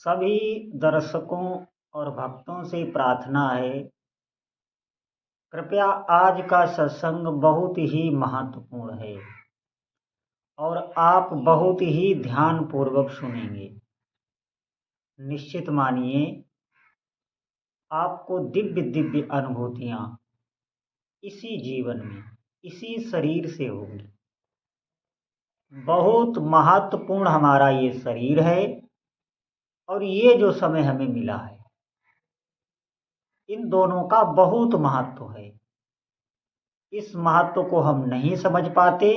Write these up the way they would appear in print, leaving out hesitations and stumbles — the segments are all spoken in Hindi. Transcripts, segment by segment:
सभी दर्शकों और भक्तों से प्रार्थना है, कृपया आज का सत्संग बहुत ही महत्वपूर्ण है और आप बहुत ही ध्यानपूर्वक सुनेंगे। निश्चित मानिए आपको दिव्य दिव्य अनुभूतियाँ इसी जीवन में, इसी शरीर से होंगी। बहुत महत्वपूर्ण हमारा ये शरीर है और ये जो समय हमें मिला है, इन दोनों का बहुत महत्व है। इस महत्व को हम नहीं समझ पाते,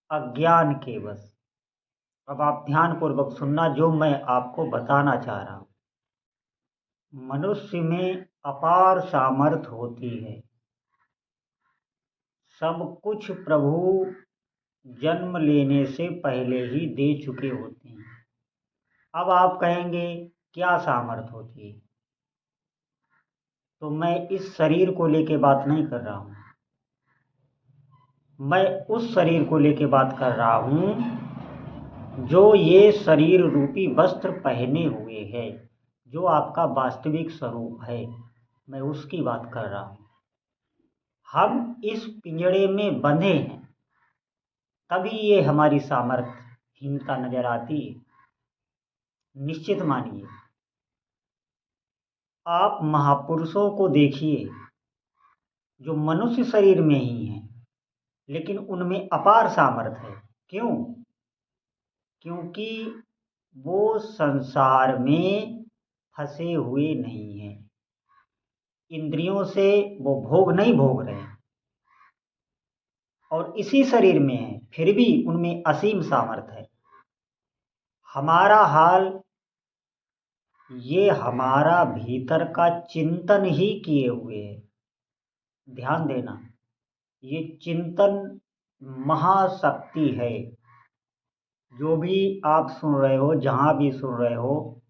अज्ञान के वश। अब आप ध्यानपूर्वक सुनना जो मैं आपको बताना चाह रहा हूँ। मनुष्य में अपार सामर्थ्य होती है। सब कुछ प्रभु जन्म लेने से पहले ही दे चुके होते हैं। अब आप कहेंगे क्या सामर्थ्य होती है? तो मैं इस शरीर को लेके बात नहीं कर रहा हूँ, मैं उस शरीर को लेके बात कर रहा हूँ जो ये शरीर रूपी वस्त्र पहने हुए है, जो आपका वास्तविक स्वरूप है। मैं उसकी बात कर रहा हूँ। हम इस पिंजड़े में बंधे हैं, तभी ये हमारी सामर्थ्यहीनता नजर आती है। निश्चित मानिए, आप महापुरुषों को देखिए जो मनुष्य शरीर में ही हैं, लेकिन उनमें अपार सामर्थ्य है। क्यों? क्योंकि वो संसार में फंसे हुए नहीं हैं। इंद्रियों से वो भोग नहीं भोग रहे हैं और इसी शरीर में है, फिर भी उनमें असीम सामर्थ्य है। हमारा हाल ये हमारा भीतर का चिंतन ही किए हुए है। ध्यान देना, ये चिंतन महाशक्ति है। जो भी आप सुन रहे हो, जहां भी सुन रहे हो,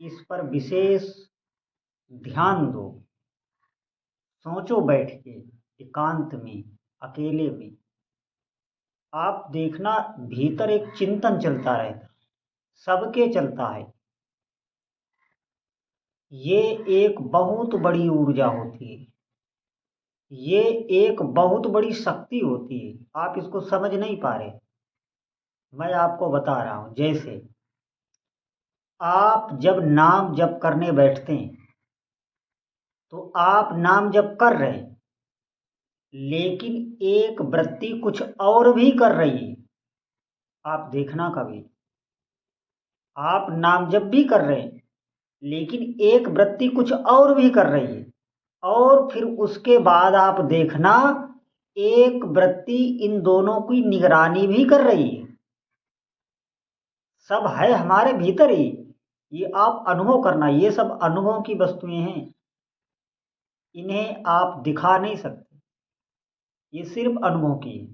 इस पर विशेष ध्यान दो। सोचो बैठ के, एकांत में, अकेले में। आप देखना, भीतर एक चिंतन चलता रहता है, सबके चलता है। ये एक बहुत बड़ी ऊर्जा होती है, ये एक बहुत बड़ी शक्ति होती है। आप इसको समझ नहीं पा रहे, मैं आपको बता रहा हूं। जैसे आप जब नाम जप करने बैठते हैं, तो आप नाम जप कर रहे हैं, लेकिन एक वृत्ति कुछ और भी कर रही है। आप देखना कभी, आप नाम जप भी कर रहे हैं, लेकिन एक वृत्ति कुछ और भी कर रही है। और फिर उसके बाद आप देखना, एक वृत्ति इन दोनों की निगरानी भी कर रही है। सब है हमारे भीतर ही, ये आप अनुभव करना। ये सब अनुभव की वस्तुएं हैं, इन्हें आप दिखा नहीं सकते, ये सिर्फ अनुभव की है।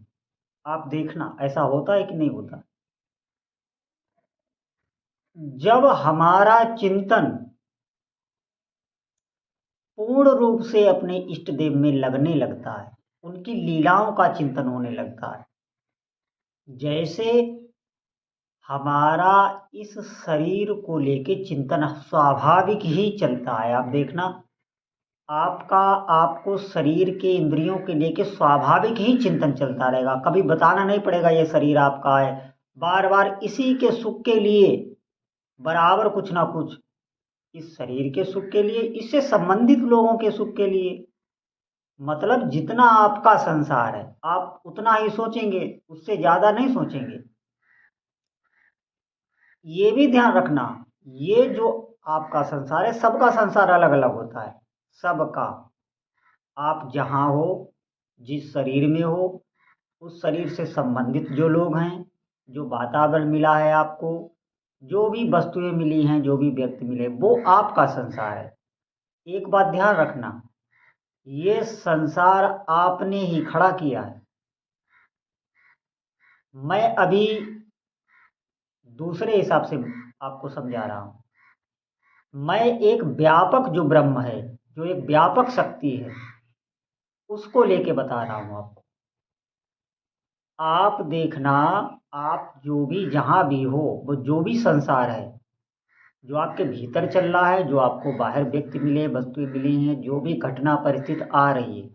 आप देखना ऐसा होता है कि नहीं होता। जब हमारा चिंतन पूर्ण रूप से अपने इष्ट देव में लगने लगता है, उनकी लीलाओं का चिंतन होने लगता है, जैसे हमारा इस शरीर को लेके चिंतन स्वाभाविक ही चलता है। आप देखना, आपका आपको शरीर के इंद्रियों के लेके स्वाभाविक ही चिंतन चलता रहेगा। कभी बताना नहीं पड़ेगा ये शरीर आपका है। बार बार इसी के सुख के लिए बराबर कुछ ना कुछ, इस शरीर के सुख के लिए, इससे संबंधित लोगों के सुख के लिए। मतलब जितना आपका संसार है, आप उतना ही सोचेंगे, उससे ज्यादा नहीं सोचेंगे। ये भी ध्यान रखना, ये जो आपका संसार है, सबका संसार अलग अलग होता है, सबका। आप जहां हो, जिस शरीर में हो, उस शरीर से संबंधित जो लोग हैं, जो वातावरण मिला है आपको, जो भी वस्तुएं मिली हैं, जो भी व्यक्ति मिले, वो आपका संसार है। एक बात ध्यान रखना, ये संसार आपने ही खड़ा किया है। मैं अभी दूसरे हिसाब से आपको समझा रहा हूं। मैं एक व्यापक जो ब्रह्म है, जो एक व्यापक शक्ति है, उसको लेके बता रहा हूं आपको। आप देखना, आप जो भी जहां भी हो, वो जो भी संसार है, जो आपके भीतर चल रहा है, जो आपको बाहर व्यक्ति मिले, वस्तुएं मिली हैं, जो भी घटना परिस्थिति आ रही है,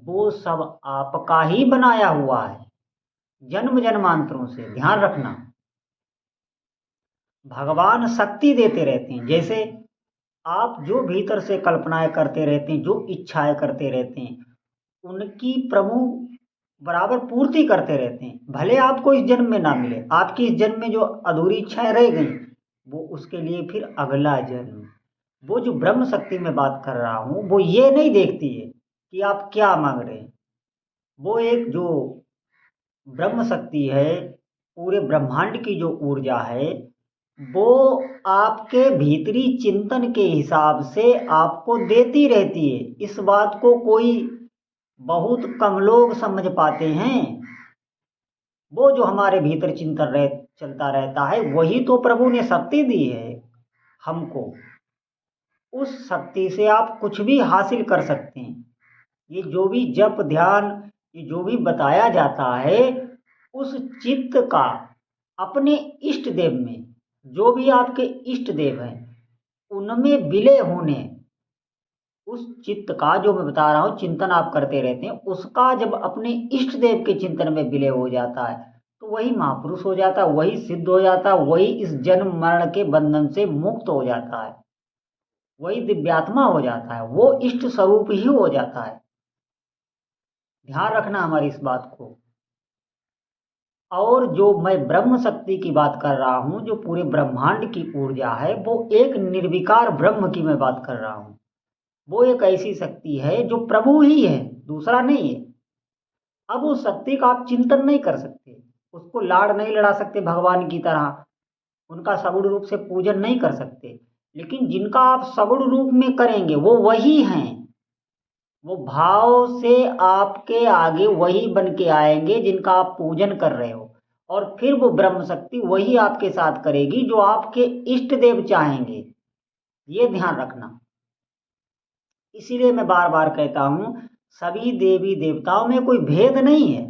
वो सब आपका ही बनाया हुआ है, जन्म जन्मांतरों से। ध्यान रखना, भगवान शक्ति देते रहते हैं। जैसे आप जो भीतर से कल्पनाएं करते रहते हैं, जो इच्छाएं करते रहते हैं, उनकी प्रभु बराबर पूर्ति करते रहते हैं। भले आपको इस जन्म में ना मिले, आपकी इस जन्म में जो अधूरी इच्छाएं रह गई, वो उसके लिए फिर अगला जन्म। वो जो ब्रह्म शक्ति में बात कर रहा हूं, वो ये नहीं देखती है कि आप क्या मांग रहे हैं। वो एक जो ब्रह्म शक्ति है, पूरे ब्रह्मांड की जो ऊर्जा है, वो आपके भीतरी चिंतन के हिसाब से आपको देती रहती है। इस बात को कोई बहुत कम लोग समझ पाते हैं। वो जो हमारे भीतर चिंतन चलता रहता है, वही तो प्रभु ने शक्ति दी है हमको। उस शक्ति से आप कुछ भी हासिल कर सकते हैं। ये जो भी जप ध्यान, ये जो भी बताया जाता है, उस चित्त का अपने इष्ट देव में, जो भी आपके इष्ट देव हैं, उनमें विलय होने, उस चित्त का जो मैं बता रहा हूं चिंतन आप करते रहते हैं, उसका जब अपने इष्ट देव के चिंतन में विलय हो जाता है, तो वही महापुरुष हो जाता है, वही सिद्ध हो जाता है, वही इस जन्म मरण के बंधन से मुक्त हो जाता है, वही दिव्यात्मा हो जाता है, वो इष्ट स्वरूप ही हो जाता है। ध्यान रखना हमारी इस बात को। और जो मैं ब्रह्म शक्ति की बात कर रहा हूं, जो पूरे ब्रह्मांड की ऊर्जा है, वो एक निर्विकार ब्रह्म की मैं बात कर रहा हूं। वो एक ऐसी शक्ति है जो प्रभु ही है, दूसरा नहीं है। अब उस शक्ति का आप चिंतन नहीं कर सकते, उसको लाड़ नहीं लड़ा सकते भगवान की तरह, उनका सगुण रूप से पूजन नहीं कर सकते। लेकिन जिनका आप सगुण रूप में करेंगे, वो वही हैं। वो भाव से आपके आगे वही बन के आएंगे जिनका आप पूजन कर रहे हो, और फिर वो ब्रह्म शक्ति वही आपके साथ करेगी जो आपके इष्ट देव चाहेंगे। ये ध्यान रखना। इसीलिए मैं बार बार कहता हूं, सभी देवी देवताओं में कोई भेद नहीं है।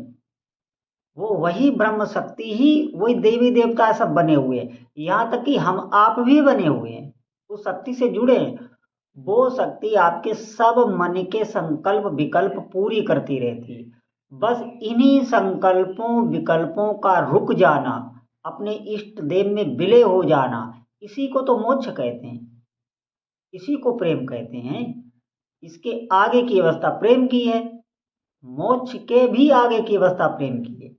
वो वही ब्रह्म शक्ति ही, वही देवी देवता सब बने हुए हैं। यहाँ तक कि हम आप भी बने हुए हैं, उस शक्ति से जुड़े हैं। वो शक्ति आपके सब मन के संकल्प विकल्प पूरी करती रहती है। बस इन्हीं संकल्पों विकल्पों का रुक जाना, अपने इष्ट देव में विलय हो जाना, इसी को तो मोक्ष कहते हैं, इसी को प्रेम कहते हैं। इसके आगे की अवस्था प्रेम की है, मोक्ष के भी आगे की अवस्था प्रेम की है।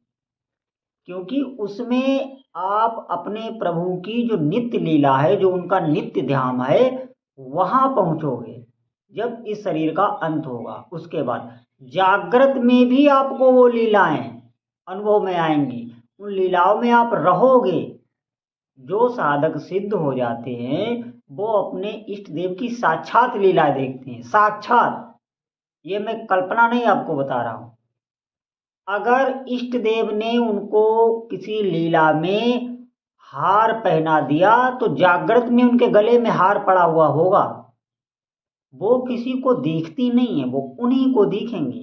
क्योंकि उसमें आप अपने प्रभु की जो नित्य लीला है, जो उनका नित्य ध्यान है, वहां पहुंचोगे जब इस शरीर का अंत होगा। उसके बाद जागृत में भी आपको वो लीलाएं अनुभव में आएंगी, उन लीलाओं में आप रहोगे। जो साधक सिद्ध हो जाते हैं, वो अपने इष्ट देव की साक्षात लीला देखते हैं, साक्षात। ये मैं कल्पना नहीं आपको बता रहा हूं। अगर इष्ट देव ने उनको किसी लीला में हार पहना दिया, तो जागृत में उनके गले में हार पड़ा हुआ होगा। वो किसी को दिखती नहीं है, वो उन्हीं को दिखेंगी।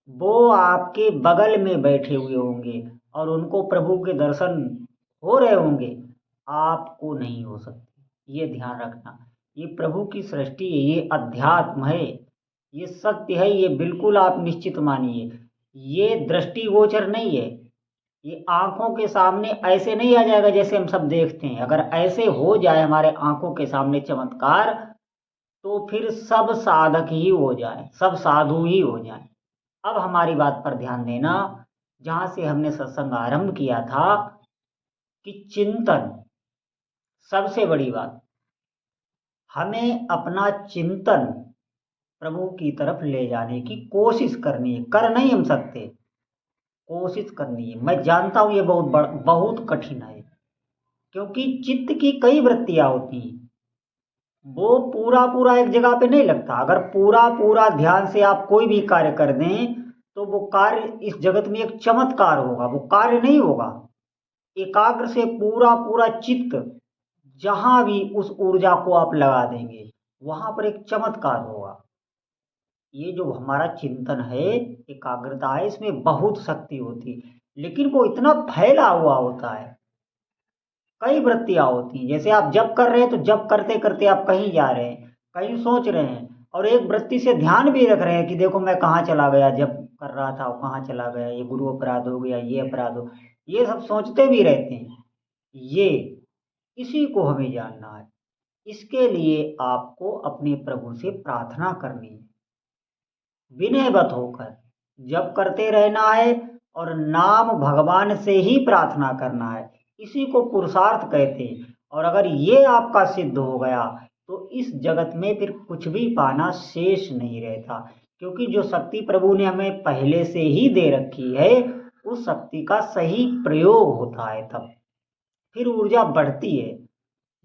वो आपके बगल में बैठे हुए होंगे और उनको प्रभु के दर्शन हो रहे होंगे, आपको नहीं हो सकते। ये ध्यान रखना। ये प्रभु की सृष्टि है, ये अध्यात्म है, ये सत्य है, ये बिल्कुल आप निश्चित मानिए। ये दृष्टिगोचर नहीं है, ये आंखों के सामने ऐसे नहीं आ जाएगा जैसे हम सब देखते हैं। अगर ऐसे हो जाए हमारे आंखों के सामने चमत्कार, तो फिर सब साधक ही हो जाए, सब साधु ही हो जाए। अब हमारी बात पर ध्यान देना, जहां से हमने सत्संग आरंभ किया था, कि चिंतन सबसे बड़ी बात। हमें अपना चिंतन प्रभु की तरफ ले जाने की कोशिश करनी है। कर नहीं हम सकते, कोशिश करनी है। मैं जानता हूं ये बहुत कठिन है, क्योंकि चित्त की कई वृत्तियां होती हैं, वो पूरा पूरा एक जगह पे नहीं लगता। अगर पूरा पूरा ध्यान से आप कोई भी कार्य कर दें, तो वो कार्य इस जगत में एक चमत्कार होगा, वो कार्य नहीं होगा। एकाग्र से पूरा पूरा चित्त जहां भी उस ऊर्जा को आप लगा देंगे, वहां पर एक चमत्कार होगा। ये जो हमारा चिंतन है, एकाग्रता है, इसमें बहुत शक्ति होती है, लेकिन वो इतना फैला हुआ होता है। कई वृत्तियां होती हैं। जैसे आप जप कर रहे हैं तो जप करते करते आप कहीं जा रहे हैं, कहीं सोच रहे हैं, और एक वृत्ति से ध्यान भी रख रहे हैं कि देखो मैं कहाँ चला गया, जब कर रहा था वो कहाँ चला गया, ये गुरु अपराध हो गया, ये अपराध हो, ये सब सोचते भी रहते हैं। ये इसी को हमें जानना है। इसके लिए आपको अपने प्रभु से प्रार्थना करनी है, विनयवत होकर जप करते रहना है, और नाम भगवान से ही प्रार्थना करना है। इसी को पुरुषार्थ कहते हैं। और अगर ये आपका सिद्ध हो गया तो इस जगत में फिर कुछ भी पाना शेष नहीं रहता, क्योंकि जो शक्ति प्रभु ने हमें पहले से ही दे रखी है, उस शक्ति का सही प्रयोग होता है, तब फिर ऊर्जा बढ़ती है।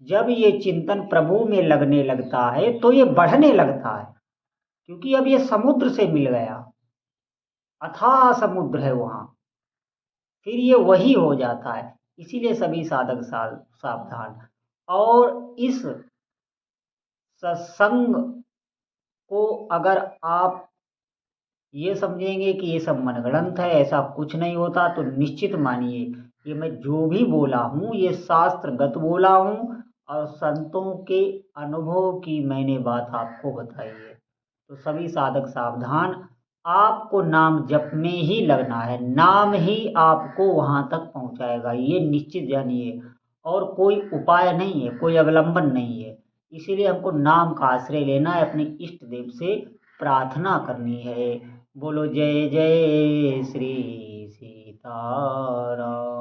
जब ये चिंतन प्रभु में लगने लगता है तो ये बढ़ने लगता है, क्योंकि अब ये समुद्र से मिल गया, अथाह समुद्र है वहां, फिर ये वही हो जाता है। इसीलिए सभी साधक सावधान। और इस सत्संग को अगर आप ये समझेंगे कि ये सब मनगढ़ंत है, ऐसा कुछ नहीं होता, तो निश्चित मानिए ये मैं जो भी बोला हूँ ये शास्त्रगत बोला हूँ, और संतों के अनुभव की मैंने बात आपको बताई है। तो सभी साधक सावधान, आपको नाम जप में ही लगना है, नाम ही आपको वहां तक पहुंचाएगा, ये निश्चित जानिए। और कोई उपाय नहीं है, कोई अवलंबन नहीं है। इसीलिए हमको नाम का आश्रय लेना है, अपने इष्ट देव से प्रार्थना करनी है। बोलो जय जय श्री सीताराम।